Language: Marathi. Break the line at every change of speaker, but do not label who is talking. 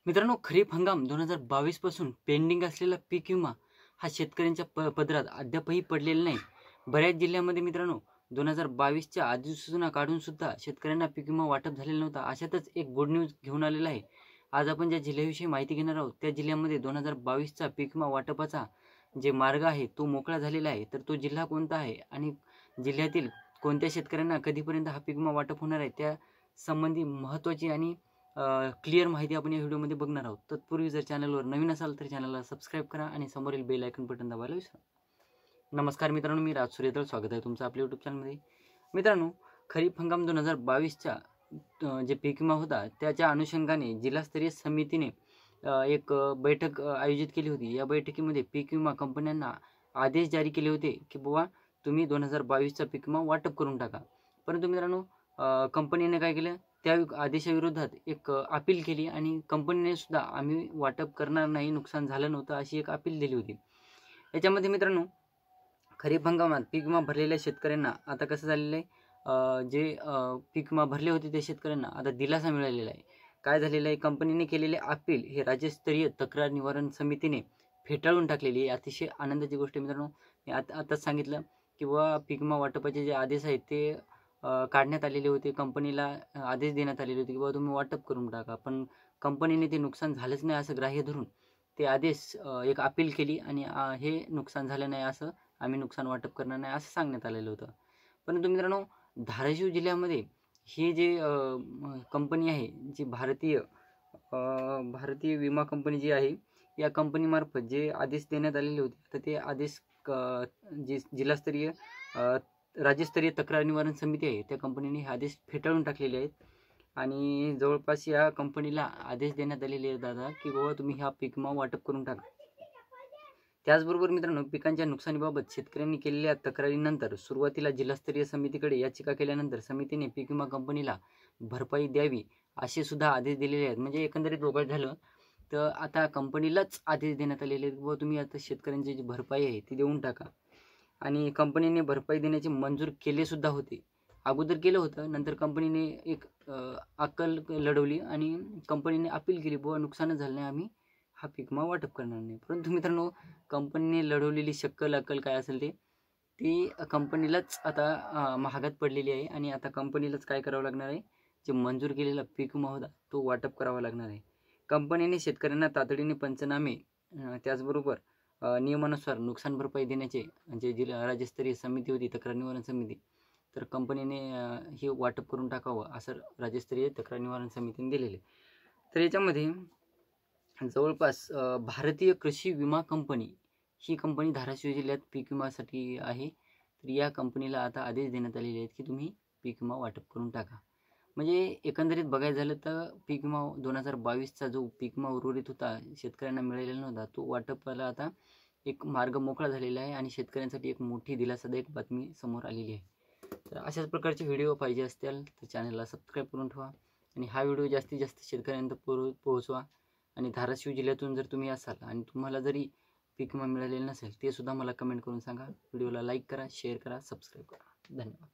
मित्रांनो, खरीप हंगाम 2022 पासून पेंडिंग असलेला पीक विमा हा शेतकऱ्यांच्या पदरात अद्यापही पडलेला नाही. बऱ्याच जिल्ह्यामध्ये मित्रांनो 2022च्या अधिसूचना काढून सुद्धा शेतकऱ्यांना पीक विमा वाटप झालेला नव्हता. अशातच एक गुड न्यूज घेऊन आलेला आहे. आज आपण ज्या जिल्ह्याविषयी माहिती घेणार आहोत त्या जिल्ह्यामध्ये 2022चा पीक विमा वाटपाचा जे मार्ग आहे तो मोकळा झालेला आहे. तर तो जिल्हा कोणता आहे आणि जिल्ह्यातील कोणत्या शेतकऱ्यांना कधीपर्यंत हा पीक विमा वाटप होणार आहे त्या संबंधी महत्त्वाची आणि क्लिअर माहिती आपण या व्हिडिओमध्ये बघणार आहोत. तत्पूर्वी जर चॅनलवर नवीन असाल तर चॅनलला सबस्क्राईब करा आणि समोरील बेल आयकॉन बटन दाबायला विसरा. नमस्कार मित्रांनो, मी राज सूर्यदळ, स्वागत आहे तुमचं आपल्या यूट्यूब चॅनलमध्ये. मित्रांनो, खरीप हंगाम 2022च्या जे पीक विमा होता त्याच्या अनुषंगाने जिल्हास्तरीय समितीने एक बैठक आयोजित केली होती. या बैठकीमध्ये पीक विमा कंपन्यांना आदेश जारी केले होते की बाबा तुम्ही 2022चा पीक विमा वाटप करून टाका. परंतु मित्रांनो, कंपनीने काय केलं, त्या आदेशाविरोधात एक अपील केली आणि कंपनीने सुद्धा आम्ही वाटप करणार नाही, नुकसान झालं नव्हतं अशी एक अपील दिली होती. याच्यामध्ये मित्रांनो, खरीप हंगामात पीक विमा भरलेल्या शेतकऱ्यांना आता कसं झालेलं आहे, जे पीक विमा भरले होते त्या शेतकऱ्यांना आता दिलासा मिळालेला आहे. काय झालेलं आहे, कंपनीने केलेले अपील हे राज्यस्तरीय तक्रार निवारण समितीने फेटाळून टाकलेली आहे. अतिशय आनंदाची गोष्ट मित्रांनो. मी आताच सांगितलं की बाबा पीक विमा वाटपाचे जे आदेश आहेत ते काढण्यात आलेले होते. कंपनीला आदेश देण्यात आलेले होते की बाबा तुम्ही वाटप करून टाका. पण कंपनीने ते नुकसान झालंच नाही असं ग्राह्य धरून ते आदेश एक अपील केली आणि हे नुकसान झालं नाही, असं आम्ही नुकसान वाटप करणार नाही असं सांगण्यात आलेलं होतं. परंतु मित्रांनो, धाराशिव जिल्ह्यामध्ये ही जे कंपनी आहे, जी भारतीय विमा कंपनी जी आहे, या कंपनीमार्फत जे आदेश देण्यात आलेले होते तर ते आदेश जे जिल्हास्तरीय राज्यस्तरीय तक्रार निवारण समिती आहे त्या कंपनीने हे आदेश फेटाळून टाकलेले आहेत. आणि जवळपास या कंपनीला आदेश देण्यात आलेले आहेत दादा की बाबा तुम्ही हा पीक विमा वाटप करून टाका. त्याचबरोबर मित्रांनो, पिकांच्या नुकसानीबाबत शेतकऱ्यांनी केलेल्या तक्रारीनंतर सुरुवातीला जिल्हास्तरीय समितीकडे याचिका केल्यानंतर समितीने पीक विमा कंपनीला भरपाई द्यावी असे सुद्धा आदेश दिलेले आहेत. म्हणजे एकंदरीत बघायचं झालं तर आता कंपनीलाच आदेश देण्यात आलेले आहेत की बाबा तुम्ही आता शेतकऱ्यांची जी भरपाई आहे ती देऊन टाका. आणि कंपनीने भरपाई देण्याचे मंजूर केले सुद्धा होते. अगोदर केलं होतं, नंतर कंपनीने एक अक्कल लढवली आणि कंपनीने अपील केली, बुवा नुकसानच झालं नाही, आम्ही हा पीक विमा वाटप करणार नाही. परंतु मित्रांनो, कंपनीने लढवलेली अक्कल काय असेल ती कंपनीलाच आता महागात पडलेली आहे. आणि आता कंपनीलाच काय करावं लागणार आहे, जे मंजूर केलेला पीक विमा होता तो वाटप करावा लागणार आहे. कंपनीने शेतकऱ्यांना तातडीने पंचनामे त्याचबरोबर नियमानुसार नुकसान भरपाई देण्याचे जे राज्यस्तरीय समिती होती, तक्रार निवारण समिती, तर कंपनीने हे वाटप करून टाकावं असं राज्यस्तरीय तक्रार निवारण समितीने दिलेले. तर याच्यामध्ये जवळपास भारतीय कृषी विमा कंपनी ही कंपनी धाराशिव जिल्ह्यात पीक विमासाठी आहे. तर या कंपनीला आता आदेश देण्यात आलेले आहेत की तुम्ही पीक विमा वाटप करून टाका. म्हणजे एकंदरीत बघायचं झालं तर पीक विमा 2022चा जो पीक विमा उर्वरित होता शेतकऱ्यांना मिळालेला नव्हता, तो वाटपाला आता एक मार्ग मोकळा झालेला आहे आणि शेतकऱ्यांसाठी एक मोठी दिलासादायक बातमी समोर आलेली आहे. तर अशाच प्रकारचे व्हिडिओ पाहिजे असतील तर चॅनलला सबस्क्राईब करून ठेवा आणि हा व्हिडिओ जास्तीत जास्त शेतकऱ्यांपर्यंत पोहोचवा. आणि धाराशिव जिल्ह्यातून जर तुम्ही असाल आणि तुम्हाला जरी पीक विमा मिळालेला नसेल ते सुद्धा मला कमेंट करून सांगा. व्हिडिओला लाईक करा, शेअर करा, सबस्क्राईब करा. धन्यवाद.